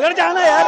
घर जाना यार।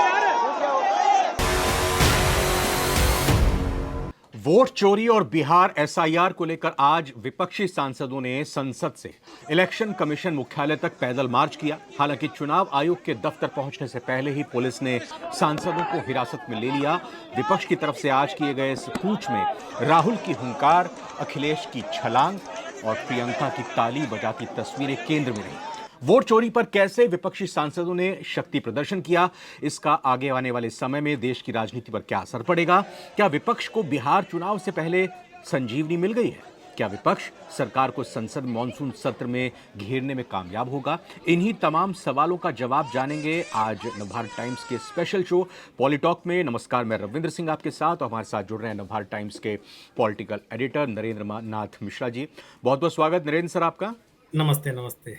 वोट चोरी और बिहार एसआईआर को लेकर आज विपक्षी सांसदों ने संसद से इलेक्शन कमीशन मुख्यालय तक पैदल मार्च किया। हालांकि चुनाव आयोग के दफ्तर पहुंचने से पहले ही पुलिस ने सांसदों को हिरासत में ले लिया। विपक्ष की तरफ से आज किए गए इस कूच में राहुल की हुंकार, अखिलेश की छलांग और प्रियंका की ताली बजाती तस्वीरें केंद्र में रही। वोट चोरी पर कैसे विपक्षी सांसदों ने शक्ति प्रदर्शन किया, इसका आगे आने वाले समय में देश की राजनीति पर क्या असर पड़ेगा? क्या विपक्ष को बिहार चुनाव से पहले संजीवनी मिल गई है? क्या विपक्ष सरकार को संसद मॉनसून सत्र में घेरने में कामयाब होगा? इन्हीं तमाम सवालों का जवाब जानेंगे आज नवभारत टाइम्स के स्पेशल शो पॉलिटॉक में। नमस्कार, मैं रविंद्र सिंह आपके साथ और हमारे साथ जुड़ रहे हैं नवभारत टाइम्स के पॉलिटिकल एडिटर नरेंद्र नाथ मिश्रा जी। बहुत बहुत स्वागत नरेंद्र सर आपका। नमस्ते नमस्ते।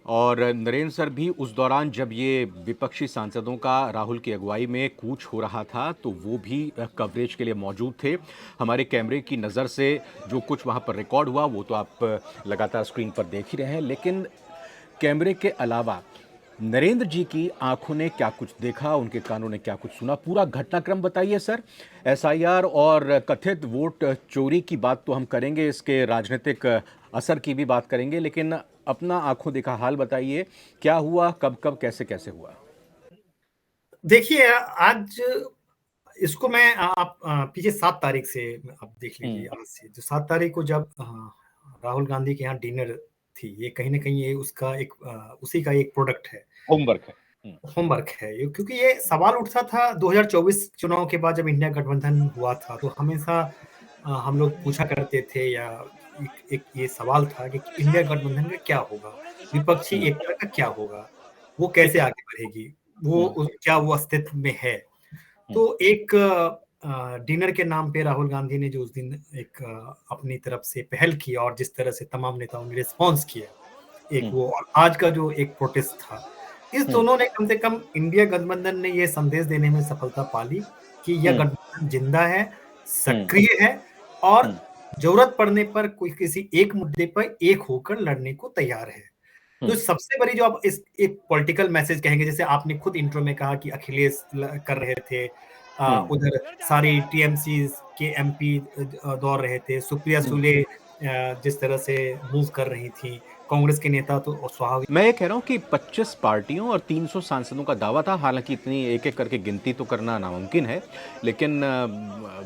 और नरेंद्र सर भी उस दौरान जब ये विपक्षी सांसदों का राहुल की अगुवाई में कूच हो रहा था तो वो भी कवरेज के लिए मौजूद थे। हमारे कैमरे की नज़र से जो कुछ वहाँ पर रिकॉर्ड हुआ वो तो आप लगातार स्क्रीन पर देख ही रहे हैं, लेकिन कैमरे के अलावा नरेंद्र जी की आंखों ने क्या कुछ देखा, उनके कानों ने क्या कुछ सुना, पूरा घटनाक्रम बताइए सर। एसआईआर और कथित वोट चोरी की बात तो हम करेंगे, इसके राजनीतिक असर की भी बात करेंगे, लेकिन अपना आंखों देखा हाल बताइए, क्या हुआ, कब कब कैसे कैसे हुआ? देखिए, आज इसको मैं आप पीछे 7 तारीख से आप देख लीजिए। आज से जो 7 तारीख को जब राहुल गांधी के यहाँ डिनर थी, ये कहीं ना कहीं ये उसका एक उसी का एक प्रोडक्ट है, होमवर्क है ये, क्योंकि ये सवाल उठता था 2024 चुनाव के बाद जब इंडिया गठबंधन हुआ था तो हमेशा हम लोग पूछा करते थे, या एक ये सवाल था कि इंडिया गठबंधन का क्या होगा, विपक्षी एकता का क्या होगा, वो कैसे आगे बढ़ेगी, क्या वो अस्तित्व में है। तो एक डिनर के नाम पे राहुल गांधी ने जो उस दिन एक अपनी तरफ से पहल की और जिस तरह से तमाम नेताओं ने रिस्पॉन्स किया, एक वो और आज का जो एक प्रोटेस्ट था, इस दोनों ने कम से कम इंडिया गठबंधन ने ये संदेश देने में सफलता पाली कि यह गठबंधन जिंदा है, सक्रिय है और जरूरत पड़ने पर कोई किसी एक मुद्दे पर एक होकर लड़ने को तैयार है। तो सबसे बड़ी जो आप इस एक पॉलिटिकल मैसेज कहेंगे, जैसे आपने खुद इंट्रो में कहा कि अखिलेश कर रहे थे, उधर सारी टीएमसी के एमपी दौड़ रहे थे, सुप्रिया सुले जिस तरह से मूव कर रही थी, कांग्रेस के नेता तो स्वाभाविक। मैं ये कह रहा हूँ कि 25 पार्टियों और 300 सांसदों का दावा था। हालांकि इतनी एक एक करके गिनती तो करना नामुमकिन है, लेकिन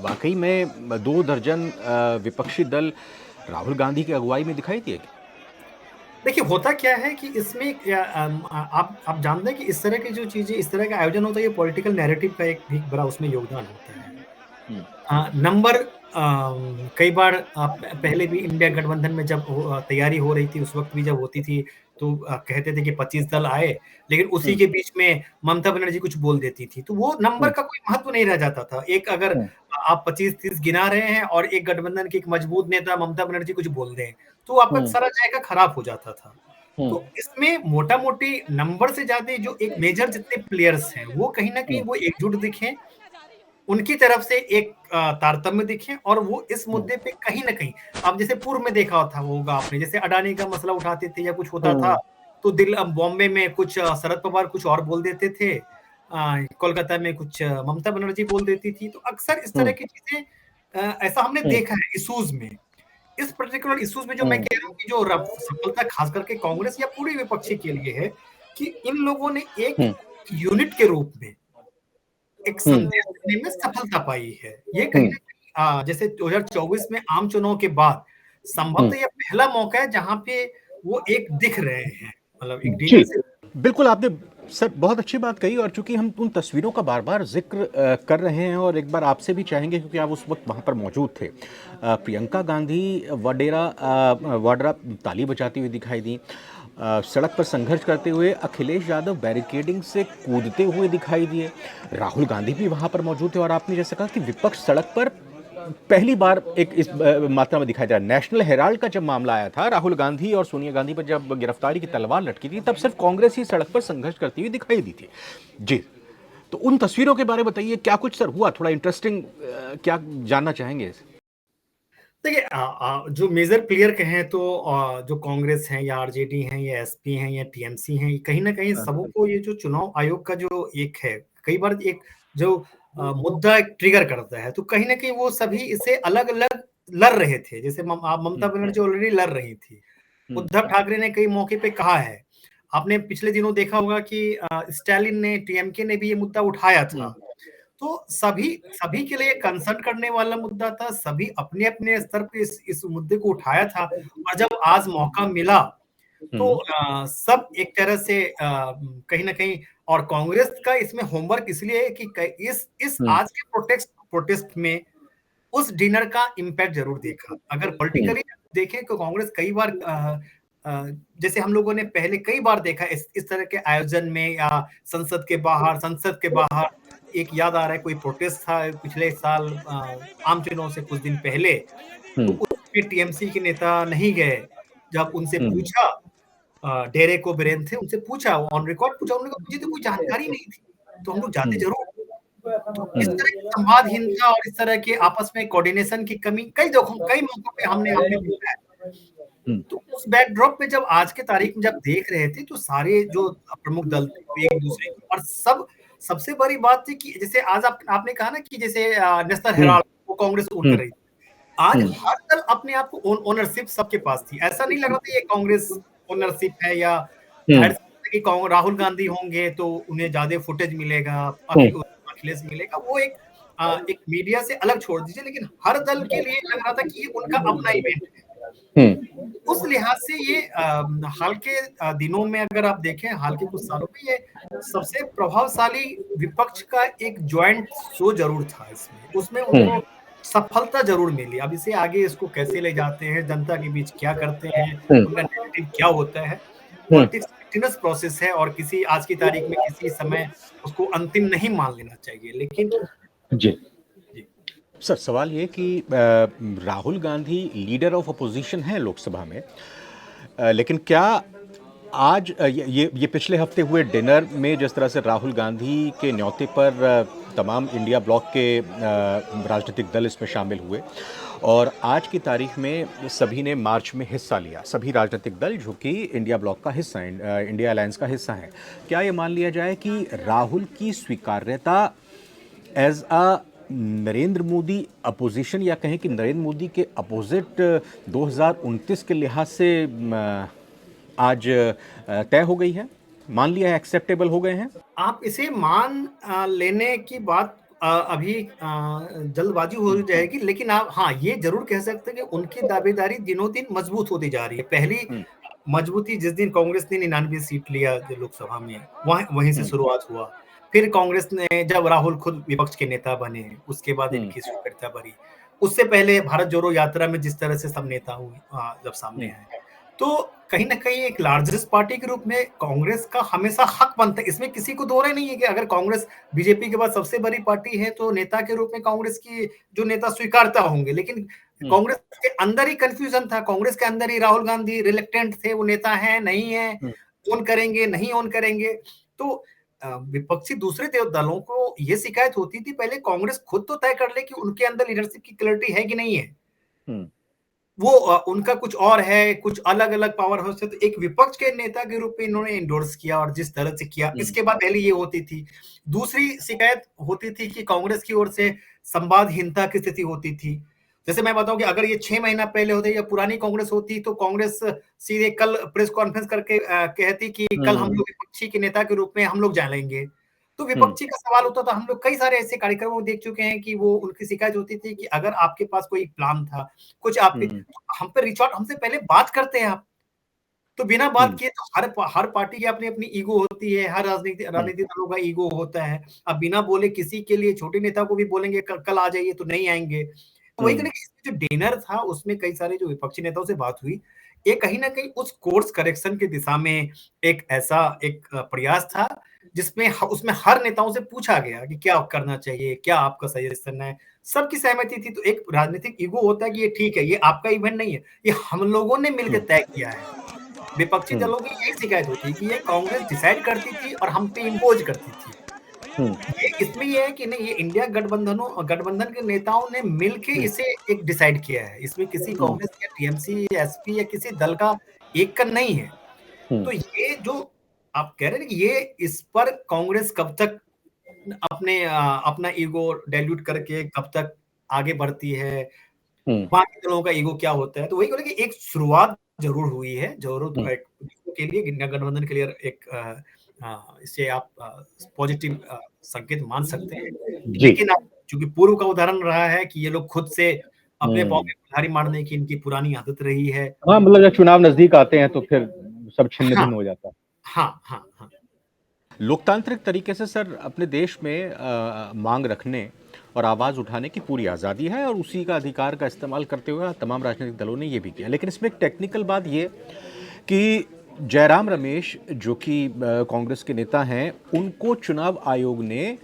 वाकई में 2 दर्जन विपक्षी दल राहुल गांधी की अगुवाई में दिखाई दिए। देखिए, होता क्या है कि इसमें आप जानते हैं कि इस तरह की जो चीजें, इस तरह का आयोजन होता है, ये पॉलिटिकल नैरेटिव का एक भी बड़ा उसमें योगदान होता है। नंबर कई बार पहले भी इंडिया गठबंधन में जब तैयारी हो रही थी, उस वक्त भी जब होती थी तो कहते थे कि 25 दल आए, लेकिन उसी के बीच में ममता बनर्जी कुछ बोल देती थी, तो वो नंबर का कोई महत्व नहीं रह जाता था। एक अगर आप 25-30 गिना रहे हैं और एक गठबंधन के एक मजबूत नेता ममता बनर्जी कुछ बोल दें तो आपका सारा जायका खराब हो जाता था। तो इसमें मोटा मोटी नंबर से ज्यादा जो एक मेजर जितने प्लेयर्स हैं वो कहीं ना कहीं वो एकजुट दिखे, उनकी तरफ से एक तारतम्य दिखे, और वो इस मुद्दे पे कहीं ना कहीं, आप जैसे पूर्व में देखा था होगा आपने, जैसे अडानी का मसला उठाते थे या कुछ होता था तो बॉम्बे में कुछ शरद पवार कुछ और बोल देते थे, कोलकाता में कुछ ममता बनर्जी बोल देती थी। तो अक्सर इस तरह की चीजें ऐसा हमने देखा है इशूज में। इस पर्टिकुलर इश्यूज में जो मैं कह रहा हूँ कि जो सफलता खास करके कांग्रेस या पूरी विपक्षी के लिए है कि इन लोगों ने एक यूनिट के रूप में एक संदेश देने में सफलता पाई है। ये कहीं ना कहीं जैसे 2024 में आम चुनाव के बाद संभवतः यह पहला मौका है जहां पे वो एक दिख रहे हैं, मतलब एक डिनर से। बिल्कुल, आपने सर बहुत अच्छी बात कही, और चूंकि हम उन तस्वीरों का बार बार जिक्र कर रहे हैं और एक बार आपसे भी चाहेंगे क्योंकि आप उस वक्त वहां पर मौजूद थे। प्रियंका गांधी वाड्रा ताली बजाती हुई दिखाई दी, सड़क पर संघर्ष करते हुए अखिलेश यादव बैरिकेडिंग से कूदते हुए दिखाई दिए, राहुल गांधी भी वहां पर मौजूद थे, और आपने जैसे कहा कि विपक्ष सड़क पर पहली बार एक इस मात्रा में दिखाई दिया। नेशनल हेराल्ड का जब मामला आया था, राहुल गांधी और सोनिया गांधी पर जब गिरफ्तारी की तलवार लटकी थी, तब सिर्फ कांग्रेस ही सड़क पर संघर्ष करती हुई दिखाई दी थी जी। तो उन तस्वीरों के बारे में बताइए, क्या कुछ सर हुआ, थोड़ा इंटरेस्टिंग क्या जानना चाहेंगे? देखिए जो मेजर प्लेयर कहें तो जो कांग्रेस है या आरजेडी है या एसपी हैं या टीएमसी हैं, कहीं ना कहीं हाँ, सबको ये जो चुनाव आयोग का जो एक है, कई बार एक जो मुद्दा एक ट्रिगर करता है, तो कहीं ना कहीं वो सभी इसे अलग अलग लड़ रहे थे। जैसे ममता बनर्जी ऑलरेडी लड़ रही थी, उद्धव ठाकरे ने कई मौके पे कहा है, आपने पिछले दिनों देखा होगा कि स्टालिन ने, टीएमके ने भी ये मुद्दा उठाया था। तो सभी सभी के लिए कंसर्न करने वाला मुद्दा था, सभी अपने अपने स्तर पे इस मुद्दे को उठाया था, और जब आज मौका मिला तो सब एक तरह से कहीं ना कहीं, और कांग्रेस का इसमें होमवर्क इसलिए है कि इस आज के प्रोटेस्ट में उस डिनर का इम्पैक्ट जरूर देखा। अगर पॉलिटिकली देखें तो कांग्रेस कई बार जैसे हम लोगों ने पहले कई बार देखा इस तरह के आयोजन में, या संसद के बाहर एक याद आ रहा है, कोई प्रोटेस्ट था पिछले साल आम चुनाव से कुछ दिन पहले, तो उसमें टीएमसी के नेता नहीं गए। जब उनसे पूछा, डेरेक ओब्रेन थे, उनसे पूछा, ऑन रिकॉर्ड पूछा, उन्होंने कहा मुझे तो कोई जानकारी नहीं थी, तो हम लोग जाते जरूर। इस तरह की संवादहीनता और इस तरह के आपस में कोऑर्डिनेशन की कमी कई मौकों पे हमने देखा है। तो उस बैकड्रॉप में जब आज के तारीख में जब देख रहे थे, तो सारे जो प्रमुख दल थे एक दूसरे को, और सबसे बड़ी बात थी कि जैसे आज आपने कहा ना कि जैसे नेशनल हेराल्ड वो कांग्रेस ओन कर रही थी, आज हर दल अपने आप को ओनरशिप सबके पास थी। ऐसा नहीं लग रहा था ये कांग्रेस ओनरशिप है, या कि राहुल गांधी होंगे तो उन्हें ज्यादा फुटेज मिलेगा, अखिलेश मिलेगा, वो एक मीडिया से अलग छोड़ दीजिए, लेकिन हर दल के लिए लग रहा था कि ये उनका अपना इवेंट है। उस लिहाज से ये हाल के दिनों में अगर आप देखें, हाल के कुछ सालों में ये सबसे प्रभावशाली विपक्ष का एक ज्वाइंट शो जरूर था। उसमें उनको सफलता जरूर मिली। अब इसे आगे इसको कैसे ले जाते हैं, जनता के बीच क्या करते हैं, उनका नैरेटिव क्या होता है, पॉलिटिक्स प्रोसेस है, और किसी आज की तारीख में किसी समय उसको अंतिम नहीं मान लेना चाहिए। लेकिन जी सर, सवाल ये कि Rahul Gandhi leader of opposition हैं लोकसभा में, लेकिन क्या आज ये पिछले हफ्ते हुए डिनर में जिस तरह से राहुल गांधी के न्योते पर तमाम इंडिया ब्लॉक के राजनीतिक दल इसमें शामिल हुए, और आज की तारीख में सभी ने मार्च में हिस्सा लिया, सभी राजनीतिक दल जो कि इंडिया ब्लॉक का हिस्सा हैं, इंडिया अलायंस का हिस्सा हैं, क्या ये मान लिया जाए कि राहुल की स्वीकार्यता as a Narendra Modi opposition, या कहें कि नरेंद्र मोदी के अपोजिट 2029 के लिहाज से आज तय हो गई है, मान लिया है, एक्सेप्टेबल हो गए हैं? आप इसे मान लेने की बात अभी जल्दबाजी हो जाएगी, लेकिन आप हाँ ये जरूर कह सकते हैं कि उनकी दावेदारी दिनों दिन मजबूत होती जा रही है। पहली मजबूती जिस दिन कांग्रेस ने 99 सीट लिया लोकसभा में, वहीं से शुरुआत हुआ। फिर कांग्रेस ने, जब राहुल खुद विपक्ष के नेता बने, उसके बाद इनकी स्वीकार्यता बढ़ी। उससे पहले भारत जोड़ो यात्रा में जिस तरह से सब नेता हुए जब सामने आए, तो कहीं ना कहीं एक लार्जेस्ट पार्टी के रूप में कांग्रेस का हमेशा हक बनता है। इसमें किसी को दो राय नहीं है कि अगर कांग्रेस बीजेपी के बाद सबसे बड़ी पार्टी है, तो नेता के रूप में कांग्रेस की जो नेता स्वीकारता होंगे। लेकिन कांग्रेस के अंदर ही कंफ्यूजन था, कांग्रेस के अंदर ही राहुल गांधी रिलेक्टेंट थे, वो नेता है नहीं है, ऑन करेंगे नहीं ऑन करेंगे। तो विपक्षी दूसरे दलों को ये शिकायत होती थी पहले, कांग्रेस खुद तो तय कर ले कि उनके अंदर लीडरशिप की क्लैरिटी है कि नहीं है, वो उनका कुछ और है, कुछ अलग अलग पावर हाउस है। तो एक विपक्ष के नेता के रूप में इन्होंने इंडोर्स किया, और जिस तरह से किया, इसके बाद पहले ये होती थी। दूसरी शिकायत होती थी कि कांग्रेस की ओर से संवादहीनता की स्थिति होती थी। जैसे मैं बताऊं कि अगर ये 6 महीना पहले होते या पुरानी कांग्रेस होती, तो कांग्रेस सीधे कल प्रेस कॉन्फ्रेंस करके कहती कि कल हम लोग विपक्षी के नेता के रूप में हम लोग जानेंगे। तो विपक्षी का सवाल होता था। हम लोग कई सारे ऐसे कार्यक्रमों देख चुके हैं कि वो उनकी शिकायत होती थी कि अगर आपके पास कोई प्लान था, कुछ आपके, हम पे रिच आउट, हमसे पहले बात करते हैं आप। तो बिना बात किए, तो हर पार्टी की अपनी अपनी ईगो होती है, हर राजनीतिक दलों का ईगो होता है। अब बिना बोले किसी के लिए, छोटे नेता को भी बोलेंगे कल आ जाइए, तो नहीं आएंगे। तो वही जो डिनर था, उसमें कई सारे जो विपक्षी नेताओं से बात हुई, ये कहीं ना कहीं उस कोर्स करेक्शन की दिशा में एक ऐसा एक प्रयास था, जिसमें उसमें हर नेताओं से पूछा गया कि क्या करना चाहिए, क्या आपका सजेशन है। सबकी सहमति थी। तो एक राजनीतिक ईगो होता है कि ये ठीक है, ये आपका इवेंट नहीं है, ये हम लोगों ने मिलकर तय किया है। विपक्षी दलों की यही शिकायत होती है कि ये कांग्रेस डिसाइड करती थी और हम पे इम्पोज करती थी। ये इसमें ये है कि नहीं, ये इंडिया गठबंधन के नेताओं ने मिलके इसे एक डिसाइड किया है। इसमें किसी कांग्रेस या टीएमसी या एसपी या किसी दल का एक का नहीं है। तो ये जो आप कह रहे हैं कि ये इस पर कांग्रेस कब तक अपना ईगो डाइल्यूट करके कब तक आगे बढ़ती है, बाकी दलों का ईगो क्या होता है, तो वही बोले कि एक शुरुआत जरूर हुई है, जरूर के लिए इंडिया गठबंधन के लिए एक इसे आप पॉजिटिव संकेत मान सकते हैं। लेकिन अब चूंकि पूर्व का उदाहरण रहा है कि ये लोग खुद से अपने पाँव में कुल्हाड़ी मारने की इनकी पुरानी आदत रही है। हाँ, मतलब जब चुनाव नजदीक आते हैं तो फिर सब छिन्न भिन्न हो जाता है। हाँ। लोकतांत्रिक तरीके से सर अपने देश में मांग रखने और आवाज़ उठाने की पूरी आज़ादी है और उसी का अधिकार का इस्तेमाल करते हुए तमाम राजनीतिक दलों ने ये भी किया। लेकिन इसमें एक टेक्निकल बात ये कि जयराम रमेश जो कि कांग्रेस के नेता हैं, उनको चुनाव आयोग ने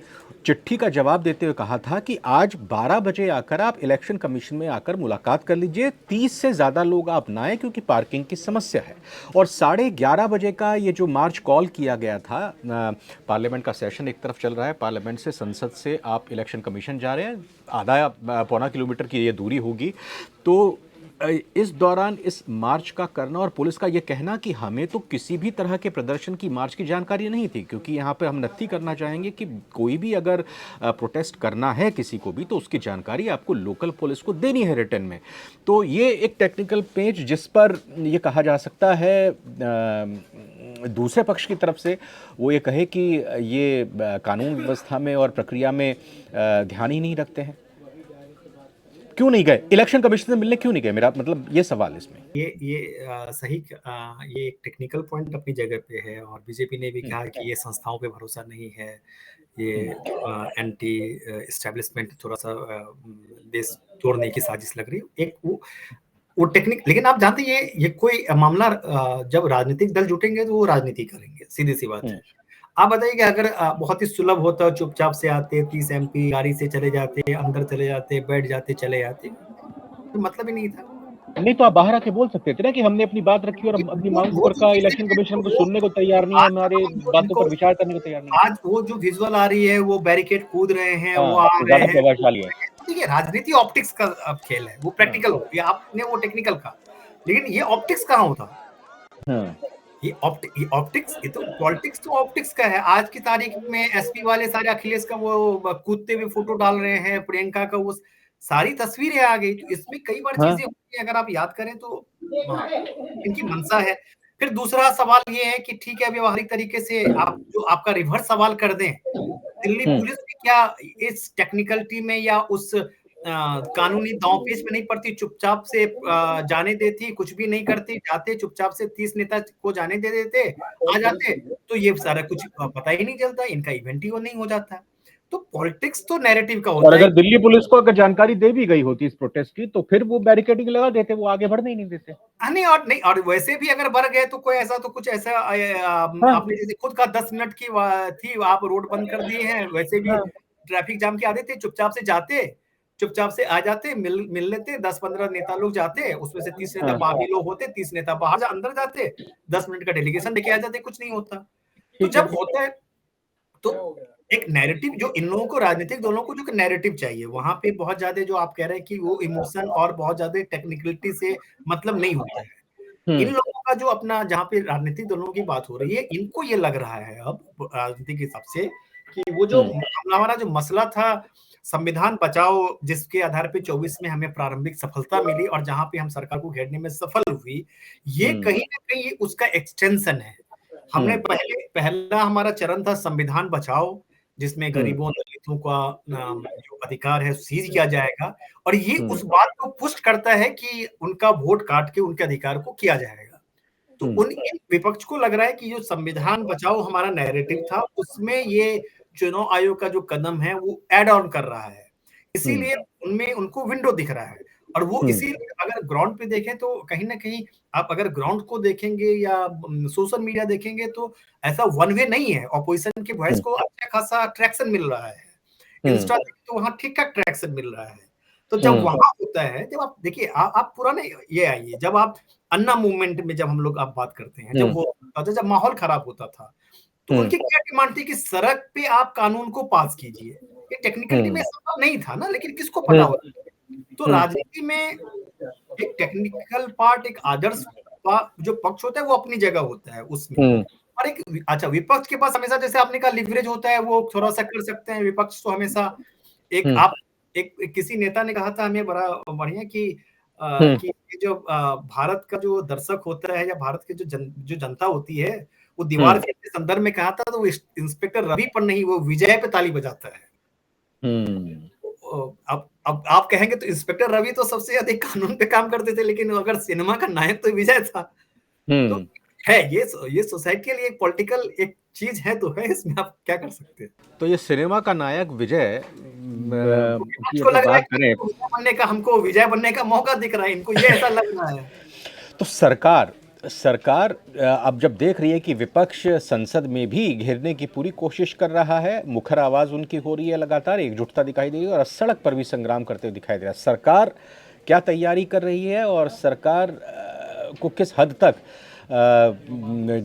चिट्ठी का जवाब देते हुए कहा था कि आज 12 बजे आकर आप इलेक्शन कमीशन में आकर मुलाकात कर लीजिए, 30 से ज़्यादा लोग आप ना आए क्योंकि पार्किंग की समस्या है। और 11:30 बजे का ये जो मार्च कॉल किया गया था, पार्लियामेंट का सेशन एक तरफ चल रहा है, पार्लियामेंट से संसद से आप इलेक्शन कमीशन जा रहे हैं, आधा पौना किलोमीटर की ये दूरी होगी, तो इस दौरान इस मार्च का करना और पुलिस का ये कहना कि हमें तो किसी भी तरह के प्रदर्शन की मार्च की जानकारी नहीं थी, क्योंकि यहाँ पे हम नत्थी करना चाहेंगे कि कोई भी अगर प्रोटेस्ट करना है किसी को भी तो उसकी जानकारी आपको लोकल पुलिस को देनी है रिटर्न में। तो ये एक टेक्निकल पेज जिस पर ये कहा जा सकता है दूसरे पक्ष की तरफ से वो ये कहे कि ये कानून व्यवस्था में और प्रक्रिया में ध्यान ही नहीं रखते हैं। क्यों नहीं गए इलेक्शन कमीशन से मिलने, क्यों नहीं गए, मेरा मतलब ये सवाल इसमें। ये एक टेक्निकल पॉइंट अपनी जगह पे है और बीजेपी ने भी कहा कि ये संस्थाओं पे भरोसा नहीं है, ये एंटी एस्टेब्लिशमेंट थोड़ा सा देश तोड़ने की साजिश लग रही है, एक वो टेक्निक। लेकिन आप जानते हैं ये कोई मामला जब राजनीतिक दल जुटेंगे तो वो राजनीति करेंगे, सीधी सी बात है। आप बताइए कि अगर बहुत ही सुलभ होता, चुपचाप से आते 30 एमपी गाड़ी से चले जाते, अंदर चले जाते, बैठ जाते, चले जाते, तो मतलब ही नहीं था। नहीं तो आप बाहर आके बोल सकते थे ना कि हमने अपनी बात रखी और अपनी मांग पर का इलेक्शन कमीशन को सुनने को तैयार नहीं है, हमारे बातों पर विचार करने को तैयार नहीं है। आज वो जो विजुअल आ रही है, वो बैरिकेड कूद रहे हैं, वो आ रहे हैं, ठीक है, राजनीति ऑप्टिक्स का अब खेल है, वो प्रैक्टिकल हो गया, आपने वो टेक्निकल का, लेकिन ये ऑप्टिक्स कहाँ होता? ये ऑप्टिक्स, ये तो पॉलिटिक्स तो ऑप्टिक्स का है। आज की तारीख में एसपी वाले सारे अखिलेश का वो कूदते हुए फोटो डाल रहे हैं, प्रियंका का वो सारी तस्वीरें आ गई, तो इसमें कई बार चीजें होती है, अगर आप याद करें तो इनकी मंशा है। फिर दूसरा सवाल ये है कि ठीक है, व्यवहारिक तरीके से आप जो आपका रिवर्स सवाल कर दें, दिल्ली पुलिस भी क्या इस टेक्निकलिटी में या उस कानूनी दांवपेच में नहीं पड़ती, चुपचाप से जाने देती, कुछ भी नहीं करती, जाते चुपचाप से 30 नेता को जाने दे देते, आ जाते, तो ये सारा कुछ पता ही नहीं चलता, इनका इवेंट ही वो नहीं हो जाता। तो पॉलिटिक्स तो नैरेटिव का होता है। और अगर दिल्ली पुलिस को अगर जानकारी दे भी गई होती इस प्रोटेस्ट की तो फिर वो बैरिकेडिंग लगा देते, वो आगे बढ़ने ही नहीं देते। नहीं, और वैसे भी अगर बढ़ गए तो कोई ऐसा तो कुछ ऐसा आपने जैसे खुद का 10 मिनट की थी, आप रोड बंद कर दिए हैं, वैसे भी ट्रैफिक जाम की आदत थी, चुपचाप से जाते, चुपचाप से आ जाते, मिल लेते, 10-15 नेता लोग जाते, उसमें से 30 नेता बागी लोग होते, 30 नेता बाहर अंदर जाते, 10 मिनट का डेलीगेशन लेके आ जाते, कुछ नहीं होता। तो जब होता है तो एक नैरेटिव, जो इन लोगों को, राजनीतिक दलों को जो नैरेटिव चाहिए, वहां पे बहुत ज्यादा जो आप कह रहे हैं कि वो इमोशन और बहुत ज्यादा टेक्निकलिटी से मतलब नहीं होता है। इन लोगों का जो अपना, जहाँ पे राजनीतिक दलों की बात हो रही है, इनको ये लग रहा है अब राजनीति के हिसाब से कि वो जो हमारा जो मसला था संविधान बचाओ, जिसके आधार पे 24 में हमें प्रारंभिक सफलता मिली और जहां पे हम सरकार को घेरने में सफल हुई, ये कहीं ना कहीं उसका एक्सटेंशन है। हमने पहला हमारा चरण था संविधान बचाओ, जिसमें गरीबों दलितों का जो अधिकार है सीज किया जाएगा, और ये उस बात को पुष्ट करता है कि उनका वोट काट के उनके अधिकार को किया जाएगा। तो उन विपक्ष को लग रहा है कि जो संविधान बचाओ हमारा नैरेटिव था, उसमें ये चुनाव आयोग का जो कदम है वो ऐड ऑन कर रहा है, इसीलिए उनमें उनको विंडो दिख रहा है। और वो इसीलिए अगर ग्राउंड पे देखें तो कहीं ना कहीं, आप अगर ग्राउंड को देखेंगे या सोशल मीडिया देखेंगे तो ऐसा वन वे नहीं है, ऑपोजिशन के वॉइस को अच्छा खासा ट्रैक्शन मिल रहा है, इंस्टा तो वहाँ ठीक ठाक ट्रैक्शन मिल रहा है। तो जब वहां होता है, जब आप देखिए, आप पुराने ये आइए, जब आप अन्ना मूवमेंट में जब हम लोग आप बात करते हैं, जब वो जब माहौल खराब होता था, तो उनकी क्या डिमांड थी कि सड़क पे आप कानून को पास कीजिए। ये टेक्निकली में संभव नहीं था ना, लेकिन किसको पता होता। तो राजनीति में एक टेक्निकल पार्ट, एक आदर्श जो पक्ष होता है वो अपनी जगह होता है उसमें, और एक अच्छा विपक्ष के पास हमेशा, जैसे आपने कहा, लिवरेज होता है, वो थोड़ा सा कर सकते हैं। विपक्ष तो हमेशा आप एक किसी नेता ने कहा था हमें बड़ा बढ़िया कि जो भारत का जो दर्शक होता है या भारत के जो जनता होती है, वो दीवार के संदर्भ में कहा था, तो वो इंस्पेक्टर रवि पर नहीं, वो विजय पे ताली बजाता है। अब आप कहेंगे तो इंस्पेक्टर रवि तो सबसे अधिक कानून पे काम करते थे, लेकिन अगर सिनेमा का नायक तो विजय था। तो है ये सोसाइटी के लिए एक पॉलिटिकल एक चीज है, तो है, इसमें आप क्या कर सकते हैं। तो ये सिनेमा का नायक विजय की लग रहा है कि हमको विजय बनने का मौका दिख रहा है, इनको ये ऐसा लग रहा है। तो सरकार अब जब देख रही है कि विपक्ष संसद में भी घेरने की पूरी कोशिश कर रहा है, मुखर आवाज उनकी हो रही है, लगातार एकजुटता दिखाई दे रही है और सड़क पर भी संग्राम करते हुए दिखाई दे रहा है, सरकार क्या तैयारी कर रही है और सरकार को किस हद तक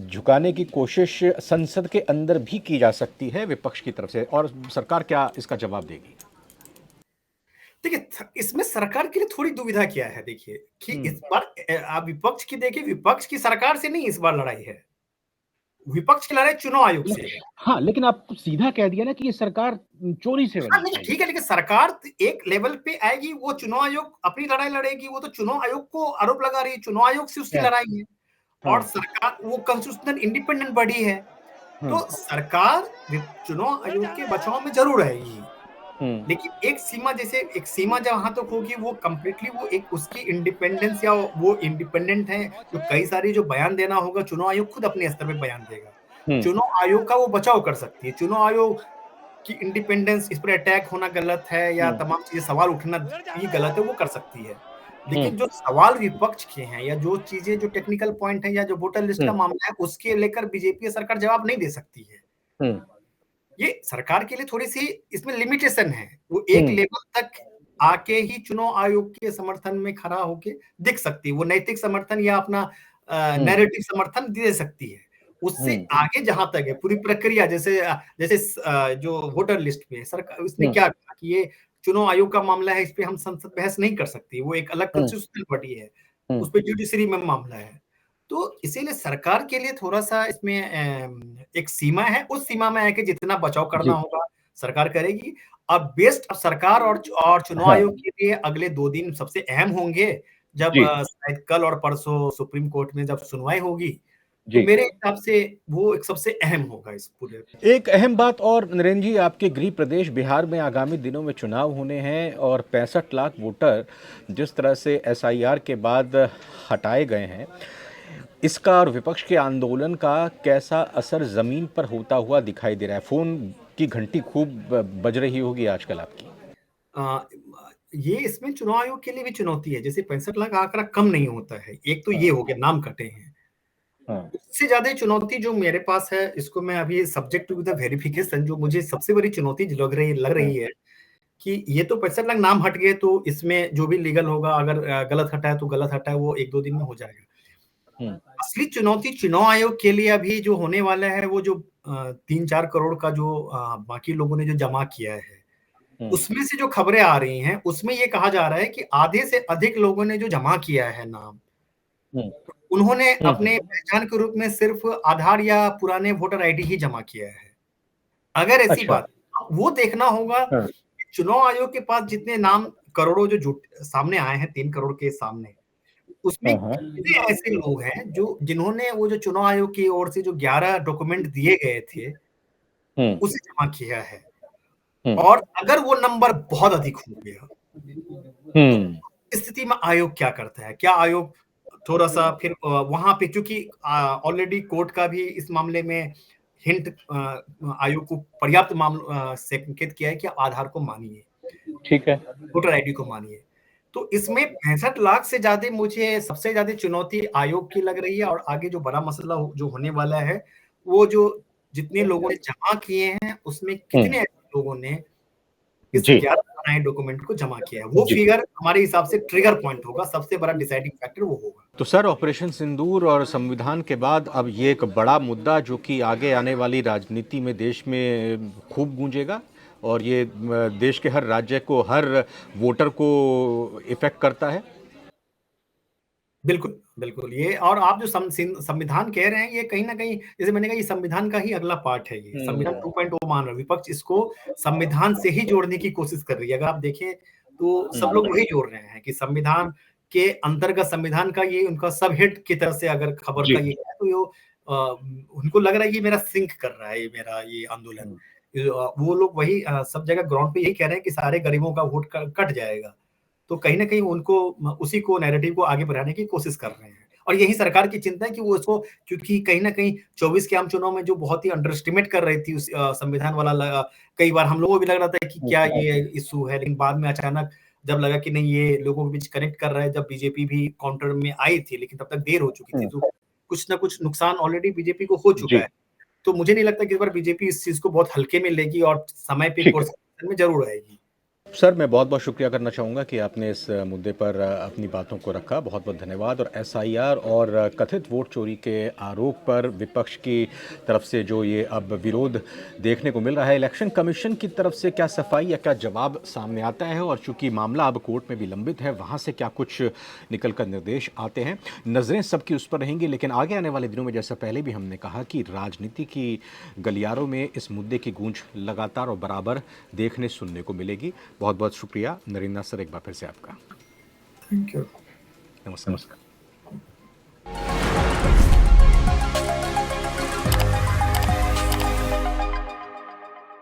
झुकाने की कोशिश संसद के अंदर भी की जा सकती है विपक्ष की तरफ से, और सरकार क्या इसका जवाब देगी? देखिए, इसमें सरकार के लिए थोड़ी दुविधा क्या है, देखिए कि इस बार आप विपक्ष की देखिए, विपक्ष की सरकार से नहीं इस बार लड़ाई है, विपक्ष की लड़ाई चुनाव आयोग से है। हाँ, लेकिन आप सीधा कह दिया ना कि ये सरकार चोरी से बनी। नहीं, ठीक है, लेकिन सरकार एक लेवल पे आएगी, वो चुनाव आयोग अपनी लड़ाई लड़ेगी, वो तो चुनाव आयोग को आरोप लगा रही है, चुनाव आयोग से उसकी लड़ाई है। और सरकार वो कॉन्स्टिट्यूशनल इंडिपेंडेंट बॉडी है, तो सरकार चुनाव आयोग के बचाव में जरूर आएगी, लेकिन एक सीमा जहां तक होगी, वो कंप्लीटली वो एक उसकी इंडिपेंडेंस, या वो इंडिपेंडेंट है, तो कई सारी जो बयान देना होगा चुनाव आयोग खुद अपने स्तर पे बयान देगा। चुनाव आयोग का वो बचाव कर सकती है, चुनाव आयोग की इंडिपेंडेंस, इस पर अटैक होना गलत है या तमाम चीजें सवाल उठना ये गलत है, वो कर सकती है। लेकिन जो सवाल विपक्ष के हैं, या जो चीजें जो टेक्निकल पॉइंट है, या जो वोटर लिस्ट का मामला है, उसके लेकर बीजेपी सरकार जवाब नहीं दे सकती है। ये सरकार के लिए थोड़ी सी इसमें लिमिटेशन है, वो एक लेवल तक आके ही चुनाव आयोग के समर्थन में खड़ा होके दिख सकती है, वो नैतिक समर्थन या अपना नैरेटिव समर्थन दे सकती है। उससे आगे जहां तक है पूरी प्रक्रिया, जैसे जो वोटर लिस्ट में सरकार उसने क्या कहा कि ये चुनाव आयोग का मामला है, इस पे हम संसद बहस नहीं कर सकती, वो एक अलग कॉन्स्टिट्यूशनल बॉडी है, उस पे जुडिशरी में मामला है। तो इसीलिए सरकार के लिए थोड़ा सा इसमें एक सीमा है, उस सीमा में आके जितना बचाव करना होगा सरकार करेगी। और बेस्ट सरकार और चुनाव आयोग के लिए अगले 2 दिन सबसे अहम होंगे, जब शायद कल और परसों सुप्रीम कोर्ट में जब सुनवाई होगी, तो मेरे हिसाब से वो एक सबसे अहम होगा इस पूरे। एक अहम बात और नरेंद्र जी, आपके गृह प्रदेश बिहार में आगामी दिनों में चुनाव होने हैं और 65 लाख वोटर जिस तरह से एसआईआर के बाद हटाए गए हैं, इसका और विपक्ष के आंदोलन का कैसा असर जमीन पर होता हुआ दिखाई दे रहा है? फोन की घंटी खूब बज रही होगी आजकल आपकी। ये इसमें चुनाव आयोग के लिए भी चुनौती है, जैसे 65 लाख आंकड़ा कम नहीं होता है, एक तो ये हो गया नाम कटे हैं। उससे ज्यादा चुनौती जो मेरे पास है, इसको मैं अभी सब्जेक्ट टू द वेरिफिकेशन, जो मुझे सबसे बड़ी चुनौती लग रही है कि ये तो 65 लाख नाम हट गए, तो इसमें जो भी लीगल होगा, अगर गलत हटा है तो गलत हटा है, वो 1-2 दिन में हो जाएगा। असली चुनौती चुनाव आयोग के लिए अभी जो होने वाला है, वो जो 3-4 करोड़ का जो बाकी लोगों ने जो जमा किया है, उसमें से जो खबरें आ रही हैं, उसमें ये कहा जा रहा है कि आधे से अधिक लोगों ने जो जमा किया है नाम, उन्होंने अपने पहचान के रूप में सिर्फ आधार या पुराने वोटर आईडी ही जमा किया है। अगर ऐसी बात, वो देखना होगा चुनाव आयोग के पास जितने नाम करोड़ों जो सामने आए हैं, 3 करोड़ के सामने, उसमें कितने ऐसे लोग हैं जिन्होंने वो जो चुनाव आयोग की ओर से जो 11 डॉक्यूमेंट दिए गए थे, उसे जमा किया है। और अगर वो नंबर बहुत अधिक हो गया, तो स्थिति में आयोग क्या करता है? क्या आयोग थोड़ा सा फिर वहां पे, क्योंकि ऑलरेडी कोर्ट का भी इस मामले में हिंट आयोग को पर्याप्त संकेत किया है कि आधार को मानिए, ठीक है, वोटर आईडी को मानिए। तो इसमें 65 लाख से ज्यादा मुझे सबसे ज्यादा चुनौती आयोग की लग रही है। और आगे जो बड़ा मसला जो होने वाला है, वो जो जितने लोगों ने जमा किए हैं, उसमें कितने लोगों ने इस जी 11 बनाए डॉक्यूमेंट को जमा किया है। वो जी। फिगर हमारे हिसाब से ट्रिगर पॉइंट होगा, सबसे बड़ा डिसाइडिंग फैक्टर वो होगा। तो सर ऑपरेशन सिंदूर और संविधान के बाद अब ये एक बड़ा मुद्दा जो कि आगे आने वाली राजनीति में देश में खूब गूंजेगा और ये देश के हर राज्य को, हर वोटर को इफेक्ट करता है। बिल्कुल, बिल्कुल। ये और आप जो संविधान कह रहे हैं, ये कहीं न कहीं जैसे मैंने कहा ये संविधान का ही अगला पार्ट है ये। संविधान 2.0 मान रहा है, विपक्ष इसको संविधान से ही जोड़ने की कोशिश कर रही है। अगर आप देखें तो सब लोग वही जोड़ रहे हैं कि संविधान के अंतर्गत संविधान का ये उनका सब हेड की तरफ से अगर खबर जी। का ये है तो यो उनको लग रहा है कि मेरा सिंक कर रहा है ये मेरा ये आंदोलन। वो लोग वही सब जगह ग्राउंड पे यही कह रहे हैं कि सारे गरीबों का वोट क कट जाएगा। तो कहीं न कहीं उनको उसी को नैरेटिव को आगे बढ़ाने की कोशिश कर रहे हैं। और यही सरकार की चिंता है कि वो इसको क्योंकि कहीं न कहीं 24 के आम चुनाव में जो बहुत ही अंडर एस्टिमेट कर रही थी उस संविधान वाला कई बार हम लोगों को भी लग रहा था कि क्या ये इश्यू है, लेकिन बाद में अचानक जब लगा कि नहीं ये लोगों के बीच कनेक्ट कर रहा है, जब बीजेपी भी काउंटर में आई थी, लेकिन तब तक देर हो चुकी थी, तो कुछ न कुछ नुकसान ऑलरेडी बीजेपी को हो चुका जी। है। तो मुझे नहीं लगता कि इस बार बीजेपी इस चीज़ को बहुत हल्के में लेगी और समय पे ठीक है। कोर्स में ज़रूर आएगी। सर मैं बहुत-बहुत शुक्रिया करना चाहूँगा कि आपने इस मुद्दे पर अपनी बातों को रखा। बहुत-बहुत धन्यवाद और एसआईआर और कथित वोट चोरी के आरोप पर विपक्ष की तरफ से जो ये अब विरोध देखने को मिल रहा है, इलेक्शन कमीशन की तरफ से क्या सफाई या क्या जवाब सामने आता है और चूँकि मामला अब कोर्ट में भी लंबित है, वहाँ से क्या कुछ निकल कर निर्देश आते हैं। नज़रें सबकी उस पर रहेंगी, लेकिन आगे आने वाले दिनों में जैसा पहले भी हमने कहा कि राजनीति की गलियारों में इस मुद्दे की गूंज लगातार और बराबर देखने सुनने को मिलेगी। बहुत बहुत शुक्रिया नरेंद्र सर, एक बार फिर से आपका। Thank you. नमस्कार।